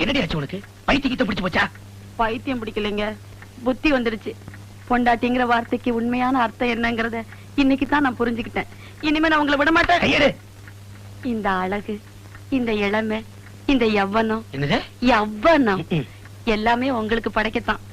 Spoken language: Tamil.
என்னடி ஆச்சு உனக்கு? பைத்தியத்தை பிடிச்சு போச்சா? பைத்தியம் பிடிக்கலைங்க, புத்தி வந்துருச்சு. பொண்டாட்டிங்கிற வார்த்தைக்கு உண்மையான அர்த்தம் என்னங்கறத இன்னைக்கு தான் நான் புரிஞ்சுக்கிட்டேன். இனிமே நான் உங்களை விட மாட்டேன். இந்த அழகு, இந்த இளமை, இந்த யவ்வனம், யவ்வனம் எல்லாமே உங்களுக்கு படைக்கத்தான்.